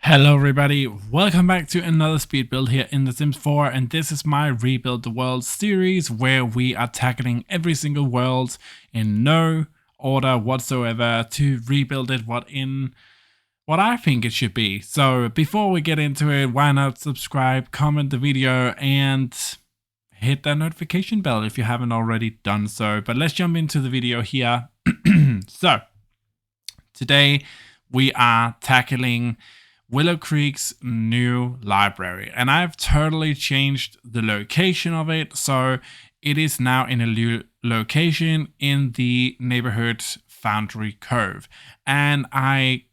Hello everybody, welcome back to another speed build here in The Sims 4, and this is my Rebuild the World series where we are tackling every single world in no order whatsoever to rebuild it what I think it should be. So before we get into it, why not subscribe, comment the video, and hit that notification bell if you haven't already done so. But let's jump into the video here. So today we are tackling Willow Creek's new library, and I've totally changed the location of it, so it is now in a new location in the neighborhood Foundry Cove. And I,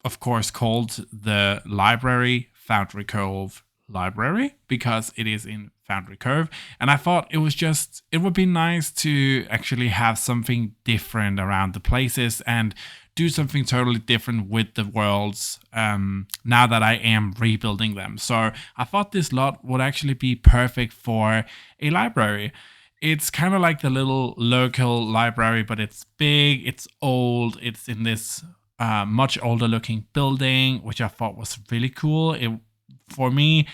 of course, called the library Foundry Cove Library because it is in Foundry Cove, and I thought it would be nice to actually have something different around the places and do something totally different with the worlds now that I am rebuilding them. So I thought this lot would actually be perfect for a library. It's kind of like the little local library, but it's big, it's old, it's in this much older looking building, which I thought was really cool. For me,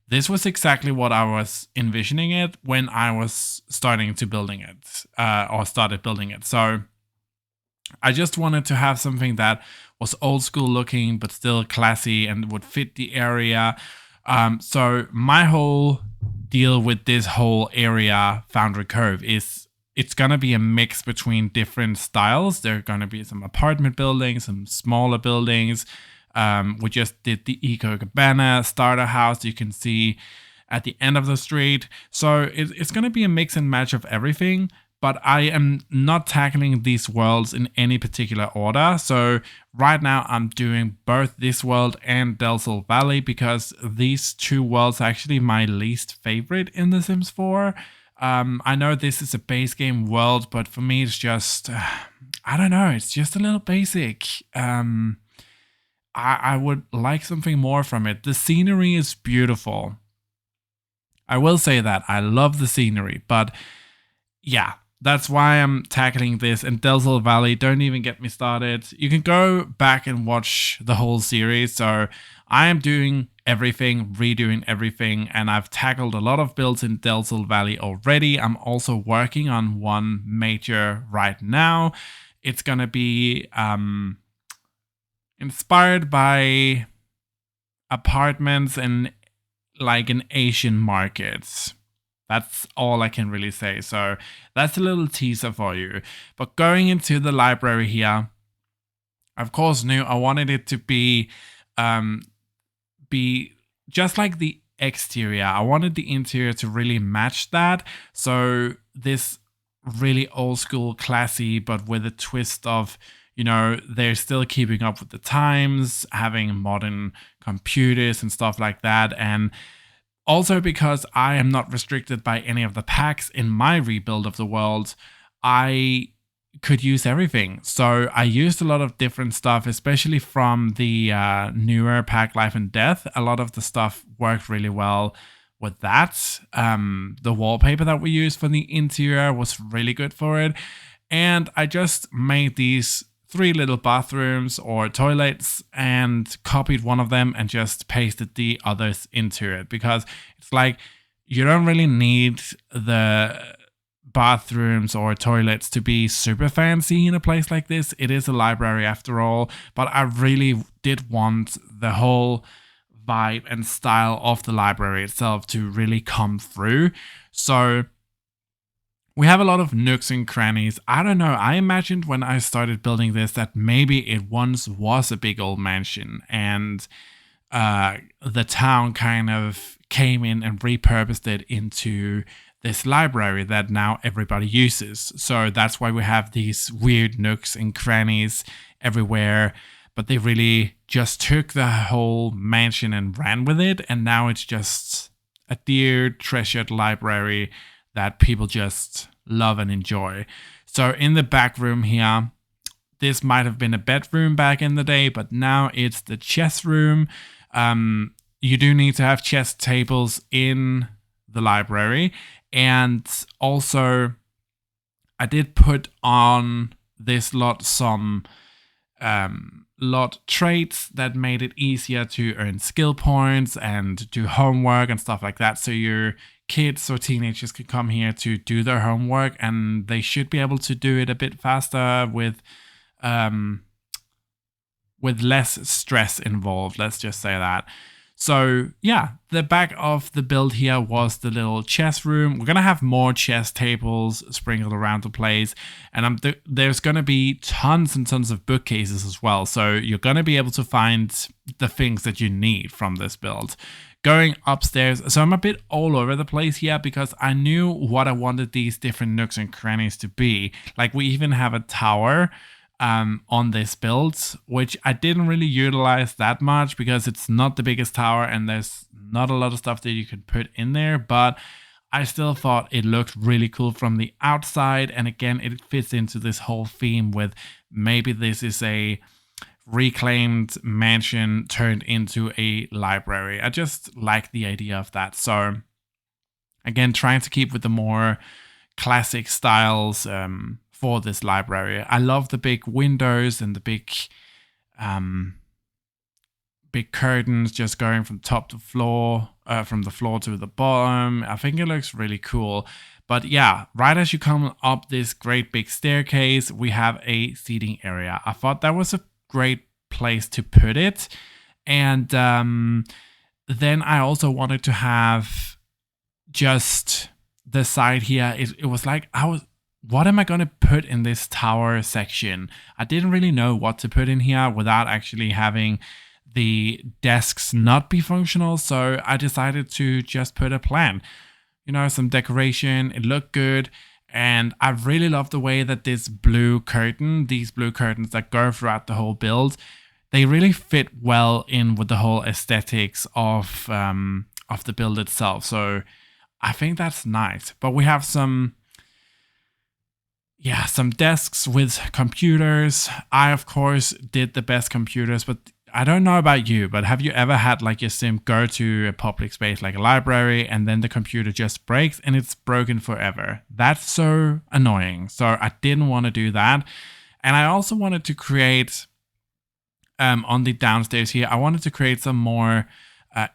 this was exactly what I was envisioning it when I was starting to building it, or started building it. So I just wanted to have something that was old school looking, but still classy and would fit the area. So my whole deal with this whole area, Foundry Cove, is it's going to be a mix between different styles. There are going to be some apartment buildings, some smaller buildings. We just did the Eco Cabana starter house you can see at the end of the street. So it's going to be a mix and match of everything. But I am not tackling these worlds in any particular order. So right now I'm doing both this world and Delcel Valley because these two worlds are actually my least favorite in The Sims 4. I know this is a base game world, but for me it's just, I don't know, it's just a little basic. I would like something more from it. The scenery is beautiful. I will say that. I love the scenery, but yeah. That's why I'm tackling this. And Delcel Valley, don't even get me started. You can go back and watch the whole series. So I am doing everything, redoing everything, and I've tackled a lot of builds in Delcel Valley already. I'm also working on one major right now. It's gonna be inspired by apartments in like an Asian market. That's all I can really say. So that's a little teaser for you. But going into the library here, I of course knew I wanted it to be just like the exterior. I wanted the interior to really match that. So this really old school, classy, but with a twist of, you know, they're still keeping up with the times, having modern computers and stuff like that. And also, because I am not restricted by any of the packs in my rebuild of the world, I could use everything. So I used a lot of different stuff, especially from the newer pack Life and Death. A lot of the stuff worked really well with that. The wallpaper that we used for the interior was really good for it. And I just made these 3 little bathrooms or toilets and copied one of them and just pasted the others into it, because it's like you don't really need the bathrooms or toilets to be super fancy in a place like this. It is a library after all, but I really did want the whole vibe and style of the library itself to really come through. So we have a lot of nooks and crannies. I don't know. I imagined when I started building this that maybe it once was a big old mansion and the town kind of came in and repurposed it into this library that now everybody uses. So that's why we have these weird nooks and crannies everywhere. But they really just took the whole mansion and ran with it. And now it's just a dear, treasured library that people just love and enjoy. So in the back room here, this might have been a bedroom back in the day, but now it's the chess room. You do need to have chess tables in the library. And also, I did put on this lot some lot traits that made it easier to earn skill points and do homework and stuff like that. So your kids or teenagers could come here to do their homework, and they should be able to do it a bit faster with less stress involved. Let's just say that. So yeah, the back of the build here was the little chess room. We're gonna have more chess tables sprinkled around the place, and there's gonna be tons and tons of bookcases as well. So you're gonna be able to find the things that you need from this build. Going upstairs, so I'm a bit all over the place here because I knew what I wanted these different nooks and crannies to be. Like we even have a tower on this build, which I didn't really utilize that much because it's not the biggest tower and there's not a lot of stuff that you could put in there, but I still thought it looked really cool from the outside. And again, it fits into this whole theme with maybe this is a reclaimed mansion turned into a library. I just like the idea of that. So again, trying to keep with the more classic styles for this library. I love the big windows and the big curtains just going from top to floor, from the floor to the bottom. I think it looks really cool. But yeah, right as you come up this great big staircase, we have a seating area. I thought that was a great place to put it. And then I also wanted to have just the side here. It was like, what am I going to put in this tower section? I didn't really know what to put in here without actually having the desks not be functional. So I decided to just put a plan, you know, some decoration. It looked good. And I really love the way that this blue curtain, these blue curtains that go throughout the whole build, they really fit well in with the whole aesthetics of the build itself. So I think that's nice. But we have some desks with computers. I, of course, did the best computers, but I don't know about you, but have you ever had like your sim go to a public space like a library and then the computer just breaks and it's broken forever? That's so annoying. So I didn't want to do that. And I also wanted to create, on the downstairs here, I wanted to create some more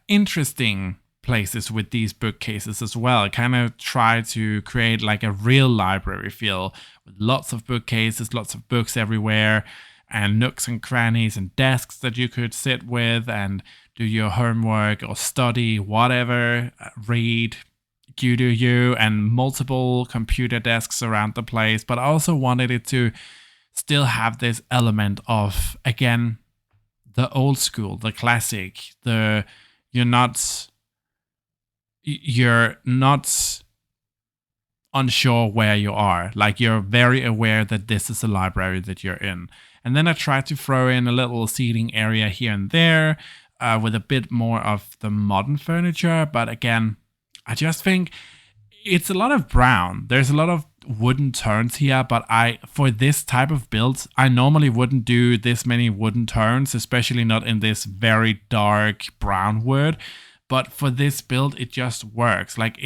interesting places with these bookcases as well. Kind of try to create like a real library feel with lots of bookcases, lots of books everywhere, and nooks and crannies and desks that you could sit with and do your homework or study, whatever, read, you do you, and multiple computer desks around the place. But I also wanted it to still have this element of, again, the old school, the classic, you're not unsure where you are. Like you're very aware that this is a library that you're in. And then I tried to throw in a little seating area here and there with a bit more of the modern furniture. But again, I just think it's a lot of brown. There's a lot of wooden turns here, but for this type of build, I normally wouldn't do this many wooden turns, especially not in this very dark brown wood. But for this build, it just works. Like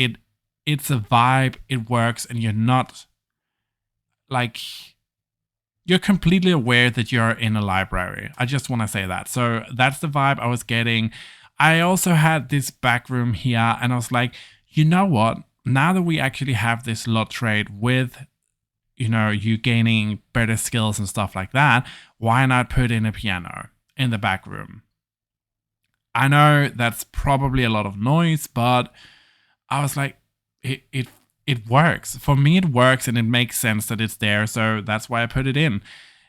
it's a vibe, it works, and you're not like, you're completely aware that you're in a library. I just want to say that. So that's the vibe I was getting. I also had this back room here, and I was like, you know what? Now that we actually have this lot trade with, you know, you gaining better skills and stuff like that, why not put in a piano in the back room? I know that's probably a lot of noise, but I was like, it works. For me, it works, and it makes sense that it's there. So that's why I put it in.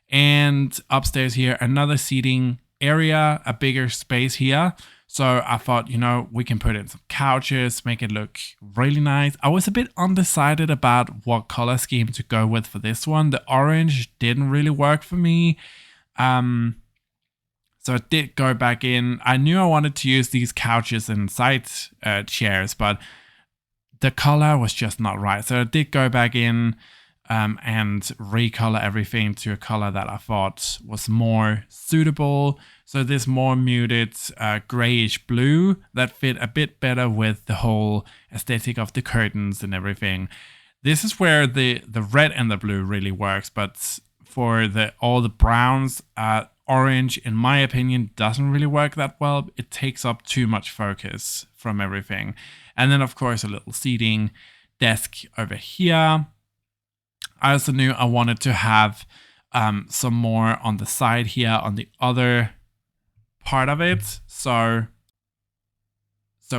And upstairs here, another seating area, a bigger space here. So I thought, you know, we can put in some couches, make it look really nice. I was a bit undecided about what color scheme to go with for this one. The orange didn't really work for me. So I did go back in. I knew I wanted to use these couches and side chairs, but the color was just not right. So I did go back in and recolor everything to a color that I thought was more suitable. So this more muted grayish blue that fit a bit better with the whole aesthetic of the curtains and everything. This is where the red and the blue really works, but for all the browns, orange, in my opinion, doesn't really work that well. It takes up too much focus from everything. And then, of course, a little seating desk over here. I also knew I wanted to have some more on the side here on the other part of it. So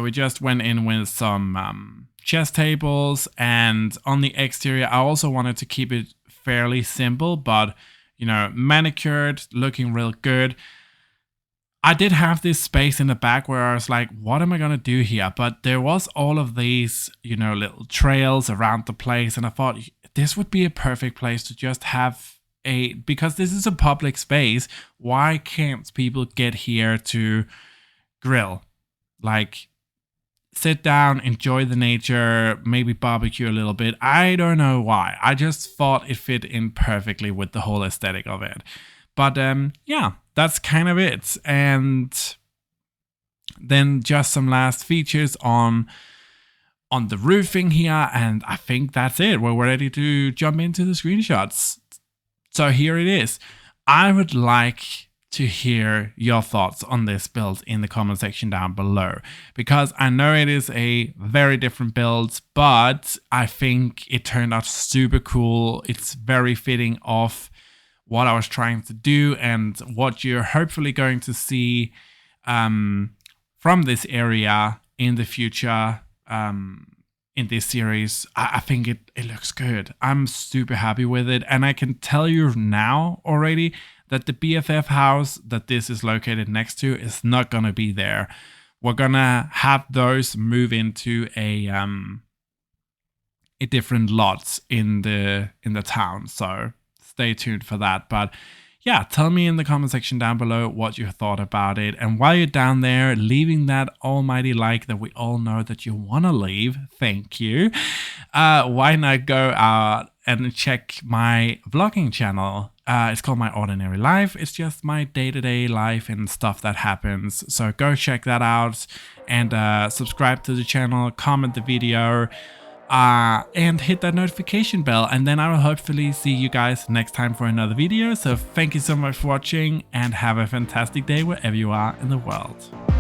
we just went in with some chess tables, and on the exterior, I also wanted to keep it fairly simple, but, you know, manicured, looking real good. I did have this space in the back where I was like, what am I going to do here? But there was all of these, you know, little trails around the place. And I thought this would be a perfect place to just have because this is a public space. Why can't people get here to grill? Like, sit down, enjoy the nature, maybe barbecue a little bit. I don't know why. I just thought it fit in perfectly with the whole aesthetic of it. But yeah, that's kind of it. And then just some last features on the roofing here. And I think that's it. We're ready to jump into the screenshots. So here it is. I would like to hear your thoughts on this build in the comment section down below, because I know it is a very different build, but I think it turned out super cool. It's very fitting of what I was trying to do and what you're hopefully going to see from this area in the future in this series. I think it looks good. I'm super happy with it, and I can tell you now already that the BFF house that this is located next to is not going to be there. We're going to have those move into a different lot in the town. So stay tuned for that. But yeah, tell me in the comment section down below what you thought about it. And while you're down there, leaving that almighty like that we all know that you want to leave, thank you. Why not go out and check my vlogging channel? It's called My Ordinary Life. It's just my day-to-day life and stuff that happens. So go check that out and subscribe to the channel, comment the video, and hit that notification bell. And then I will hopefully see you guys next time for another video. So thank you so much for watching, and have a fantastic day wherever you are in the world.